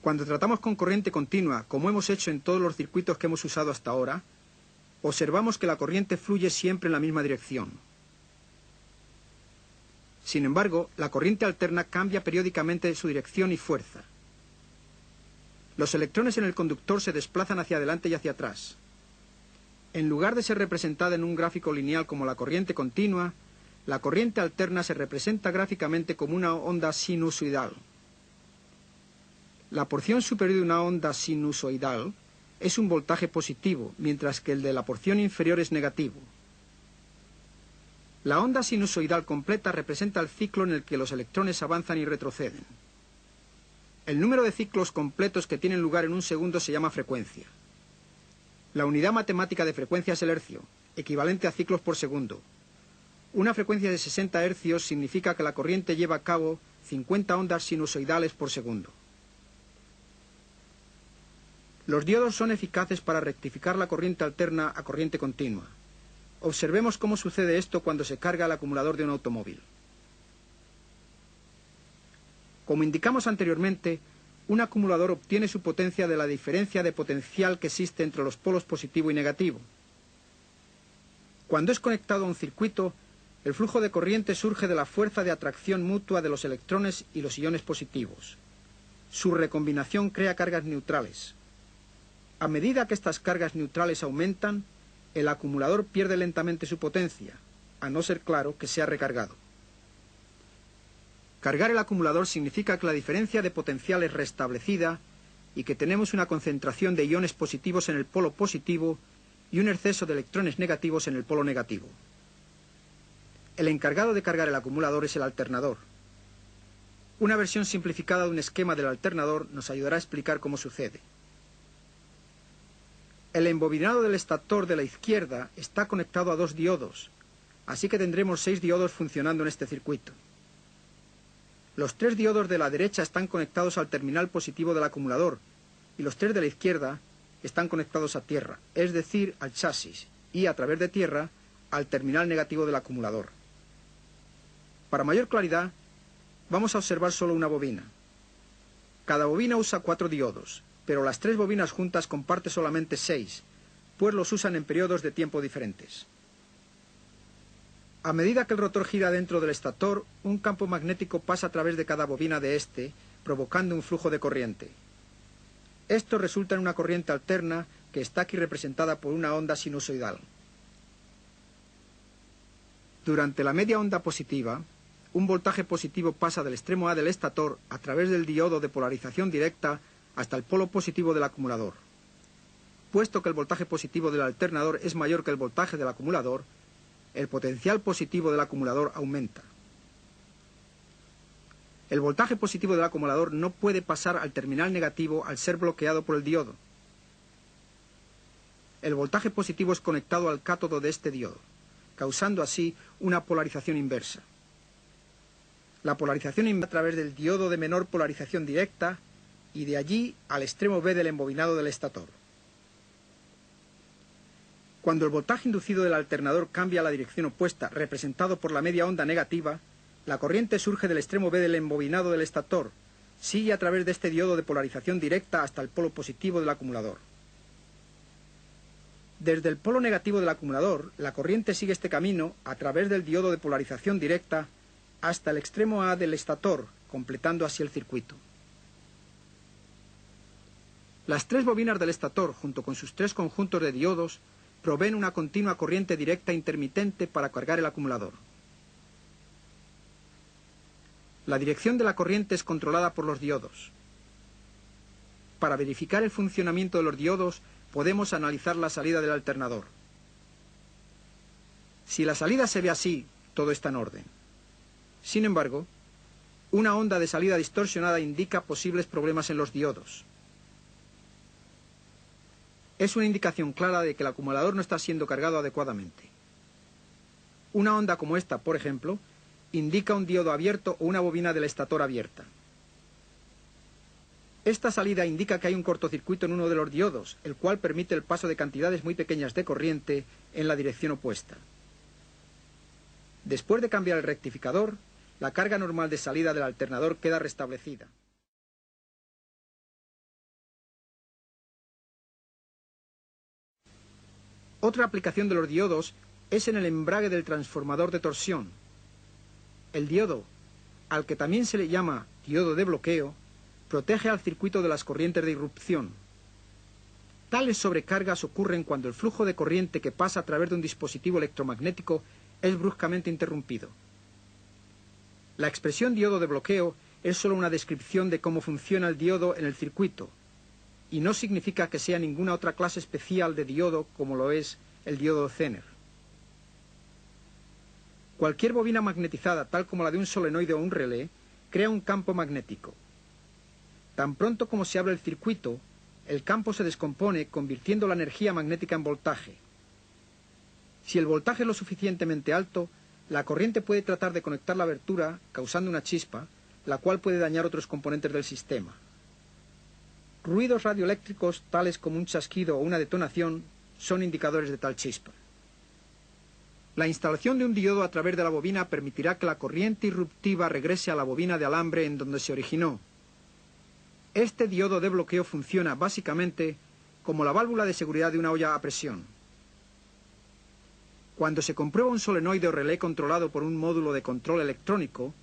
Cuando tratamos con corriente continua, como hemos hecho en todos los circuitos que hemos usado hasta ahora, observamos que la corriente fluye siempre en la misma dirección. Sin embargo, la corriente alterna cambia periódicamente su dirección y fuerza. Los electrones en el conductor se desplazan hacia adelante y hacia atrás. En lugar de ser representada en un gráfico lineal como la corriente continua, la corriente alterna se representa gráficamente como una onda sinusoidal. La porción superior de una onda sinusoidal es un voltaje positivo, mientras que el de la porción inferior es negativo. La onda sinusoidal completa representa el ciclo en el que los electrones avanzan y retroceden. El número de ciclos completos que tienen lugar en un segundo se llama frecuencia. La unidad matemática de frecuencia es el hercio, equivalente a ciclos por segundo. Una frecuencia de 60 hercios significa que la corriente lleva a cabo 50 ondas sinusoidales por segundo. Los diodos son eficaces para rectificar la corriente alterna a corriente continua. Observemos cómo sucede esto cuando se carga el acumulador de un automóvil. Como indicamos anteriormente, un acumulador obtiene su potencia de la diferencia de potencial que existe entre los polos positivo y negativo. Cuando es conectado a un circuito, el flujo de corriente surge de la fuerza de atracción mutua de los electrones y los iones positivos. Su recombinación crea cargas neutrales. A medida que estas cargas neutrales aumentan, el acumulador pierde lentamente su potencia, a no ser claro que sea recargado. Cargar el acumulador significa que la diferencia de potencial es restablecida y que tenemos una concentración de iones positivos en el polo positivo y un exceso de electrones negativos en el polo negativo. El encargado de cargar el acumulador es el alternador. Una versión simplificada de un esquema del alternador nos ayudará a explicar cómo sucede. El embobinado del estator de la izquierda está conectado a 2 diodos, así que tendremos 6 diodos funcionando en este circuito. Los 3 diodos de la derecha están conectados al terminal positivo del acumulador y los 3 de la izquierda están conectados a tierra, es decir, al chasis, y a través de tierra al terminal negativo del acumulador. Para mayor claridad, vamos a observar solo una bobina. Cada bobina usa 4 diodos, pero las 3 bobinas juntas comparten solamente 6, pues los usan en periodos de tiempo diferentes. A medida que el rotor gira dentro del estator, un campo magnético pasa a través de cada bobina de este, provocando un flujo de corriente. Esto resulta en una corriente alterna que está aquí representada por una onda sinusoidal. Durante la media onda positiva, un voltaje positivo pasa del extremo A del estator a través del diodo de polarización directa hasta el polo positivo del acumulador. Puesto que el voltaje positivo del alternador es mayor que el voltaje del acumulador, el potencial positivo del acumulador aumenta. El voltaje positivo del acumulador no puede pasar al terminal negativo al ser bloqueado por el diodo. El voltaje positivo es conectado al cátodo de este diodo, causando así una polarización inversa. La polarización inversa a través del diodo de menor polarización directa y de allí al extremo B del embobinado del estator. Cuando el voltaje inducido del alternador cambia a la dirección opuesta, representado por la media onda negativa, la corriente surge del extremo B del embobinado del estator, sigue a través de este diodo de polarización directa hasta el polo positivo del acumulador. Desde el polo negativo del acumulador, la corriente sigue este camino a través del diodo de polarización directa hasta el extremo A del estator, completando así el circuito. Las 3 bobinas del estator, junto con sus 3 conjuntos de diodos, proveen una continua corriente directa intermitente para cargar el acumulador. La dirección de la corriente es controlada por los diodos. Para verificar el funcionamiento de los diodos, podemos analizar la salida del alternador. Si la salida se ve así, todo está en orden. Sin embargo, una onda de salida distorsionada indica posibles problemas en los diodos. Es una indicación clara de que el acumulador no está siendo cargado adecuadamente. Una onda como esta, por ejemplo, indica un diodo abierto o una bobina del estator abierta. Esta salida indica que hay un cortocircuito en uno de los diodos, el cual permite el paso de cantidades muy pequeñas de corriente en la dirección opuesta. Después de cambiar el rectificador, la carga normal de salida del alternador queda restablecida. Otra aplicación de los diodos es en el embrague del transformador de torsión. El diodo, al que también se le llama diodo de bloqueo, protege al circuito de las corrientes de irrupción. Tales sobrecargas ocurren cuando el flujo de corriente que pasa a través de un dispositivo electromagnético es bruscamente interrumpido. La expresión diodo de bloqueo es solo una descripción de cómo funciona el diodo en el circuito, y no significa que sea ninguna otra clase especial de diodo como lo es el diodo Zener. Cualquier bobina magnetizada, tal como la de un solenoide o un relé, crea un campo magnético. Tan pronto como se abre el circuito, el campo se descompone, convirtiendo la energía magnética en voltaje. Si el voltaje es lo suficientemente alto, la corriente puede tratar de conectar la abertura, causando una chispa, la cual puede dañar otros componentes del sistema. Ruidos radioeléctricos, tales como un chasquido o una detonación, son indicadores de tal chispa. La instalación de un diodo a través de la bobina permitirá que la corriente irruptiva regrese a la bobina de alambre en donde se originó. Este diodo de bloqueo funciona básicamente como la válvula de seguridad de una olla a presión. Cuando se comprueba un solenoide o relé controlado por un módulo de control electrónico,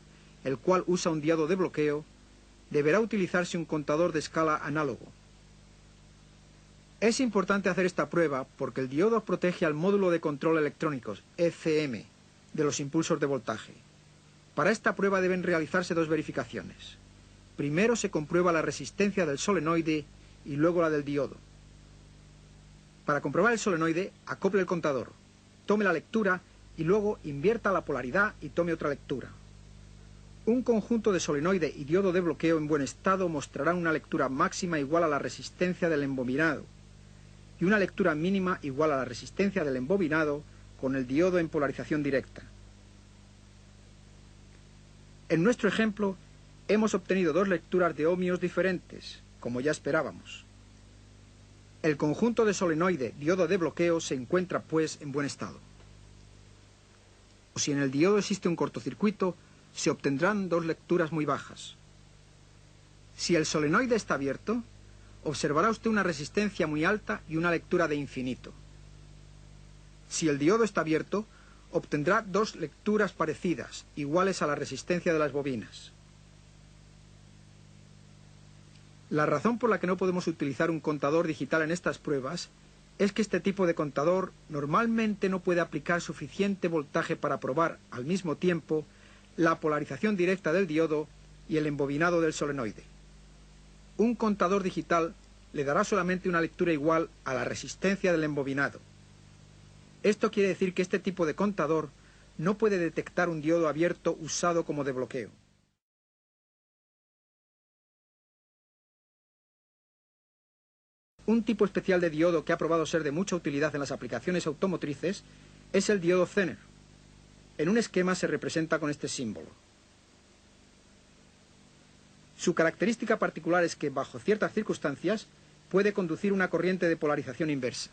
el cual usa un diodo de bloqueo, deberá utilizarse un contador de escala análogo. Es importante hacer esta prueba porque el diodo protege al módulo de control electrónicos, ECM, de los impulsos de voltaje. Para esta prueba deben realizarse dos verificaciones. Primero se comprueba la resistencia del solenoide y luego la del diodo. Para comprobar el solenoide, acople el contador, tome la lectura y luego invierta la polaridad y tome otra lectura. Un conjunto de solenoide y diodo de bloqueo en buen estado mostrarán una lectura máxima igual a la resistencia del embobinado y una lectura mínima igual a la resistencia del embobinado con el diodo en polarización directa. En nuestro ejemplo, hemos obtenido dos lecturas de ohmios diferentes, como ya esperábamos. El conjunto de solenoide, diodo de bloqueo, se encuentra, pues, en buen estado. Si en el diodo existe un cortocircuito, se obtendrán dos lecturas muy bajas. Si el solenoide está abierto, observará usted una resistencia muy alta y una lectura de infinito. Si el diodo está abierto, obtendrá dos lecturas parecidas, iguales a la resistencia de las bobinas. La razón por la que no podemos utilizar un contador digital en estas pruebas es que este tipo de contador normalmente no puede aplicar suficiente voltaje para probar, al mismo tiempo, la polarización directa del diodo y el embobinado del solenoide. Un contador digital le dará solamente una lectura igual a la resistencia del embobinado. Esto quiere decir que este tipo de contador no puede detectar un diodo abierto usado como de bloqueo. Un tipo especial de diodo que ha probado ser de mucha utilidad en las aplicaciones automotrices es el diodo Zener. En un esquema se representa con este símbolo. Su característica particular es que, bajo ciertas circunstancias, puede conducir una corriente de polarización inversa.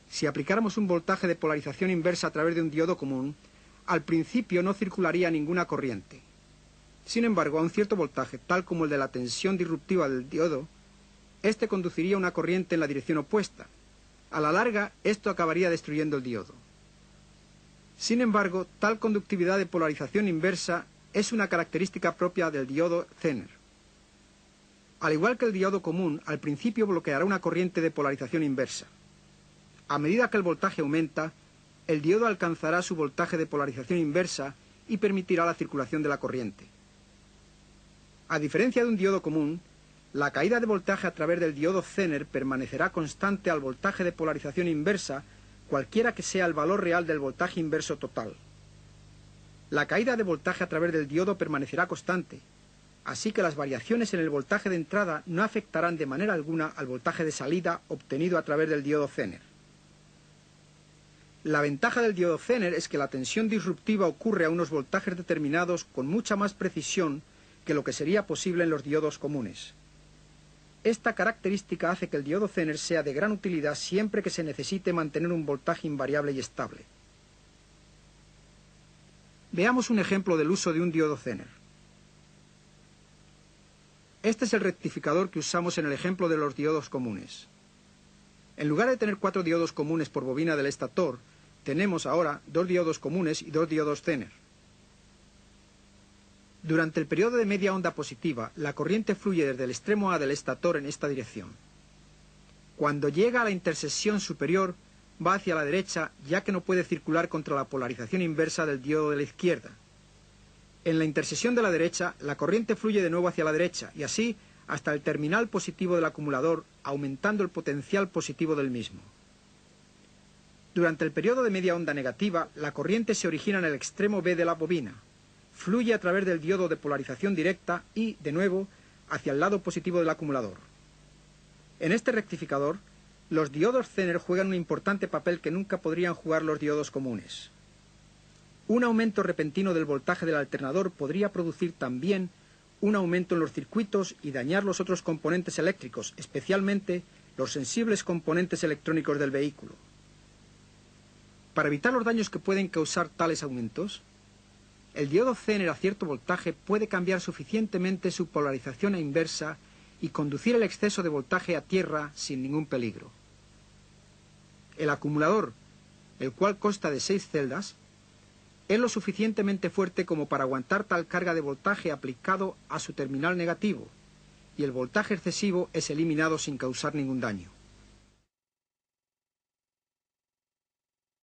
Si aplicáramos un voltaje de polarización inversa a través de un diodo común, al principio no circularía ninguna corriente. Sin embargo, a un cierto voltaje, tal como el de la tensión disruptiva del diodo, este conduciría una corriente en la dirección opuesta. A la larga, esto acabaría destruyendo el diodo. Sin embargo, tal conductividad de polarización inversa es una característica propia del diodo Zener. Al igual que el diodo común, al principio bloqueará una corriente de polarización inversa. A medida que el voltaje aumenta, el diodo alcanzará su voltaje de polarización inversa y permitirá la circulación de la corriente. A diferencia de un diodo común, la caída de voltaje a través del diodo Zener permanecerá constante al voltaje de polarización inversa, cualquiera que sea el valor real del voltaje inverso total. La caída de voltaje a través del diodo permanecerá constante, así que las variaciones en el voltaje de entrada no afectarán de manera alguna al voltaje de salida obtenido a través del diodo Zener. La ventaja del diodo Zener es que la tensión disruptiva ocurre a unos voltajes determinados con mucha más precisión que lo que sería posible en los diodos comunes. Esta característica hace que el diodo Zener sea de gran utilidad siempre que se necesite mantener un voltaje invariable y estable. Veamos un ejemplo del uso de un diodo Zener. Este es el rectificador que usamos en el ejemplo de los diodos comunes. En lugar de tener 4 diodos comunes por bobina del estator, tenemos ahora 2 diodos comunes y 2 diodos Zener. Durante el periodo de media onda positiva, la corriente fluye desde el extremo A del estator en esta dirección. Cuando llega a la intersección superior, va hacia la derecha, ya que no puede circular contra la polarización inversa del diodo de la izquierda. En la intersección de la derecha, la corriente fluye de nuevo hacia la derecha, y así hasta el terminal positivo del acumulador, aumentando el potencial positivo del mismo. Durante el periodo de media onda negativa, la corriente se origina en el extremo B de la bobina, fluye a través del diodo de polarización directa y, de nuevo, hacia el lado positivo del acumulador. En este rectificador, los diodos Zener juegan un importante papel que nunca podrían jugar los diodos comunes. Un aumento repentino del voltaje del alternador podría producir también un aumento en los circuitos y dañar los otros componentes eléctricos, especialmente los sensibles componentes electrónicos del vehículo. Para evitar los daños que pueden causar tales aumentos, el diodo Zener a cierto voltaje puede cambiar suficientemente su polarización a inversa y conducir el exceso de voltaje a tierra sin ningún peligro. El acumulador, el cual consta de 6 celdas, es lo suficientemente fuerte como para aguantar tal carga de voltaje aplicado a su terminal negativo, y el voltaje excesivo es eliminado sin causar ningún daño.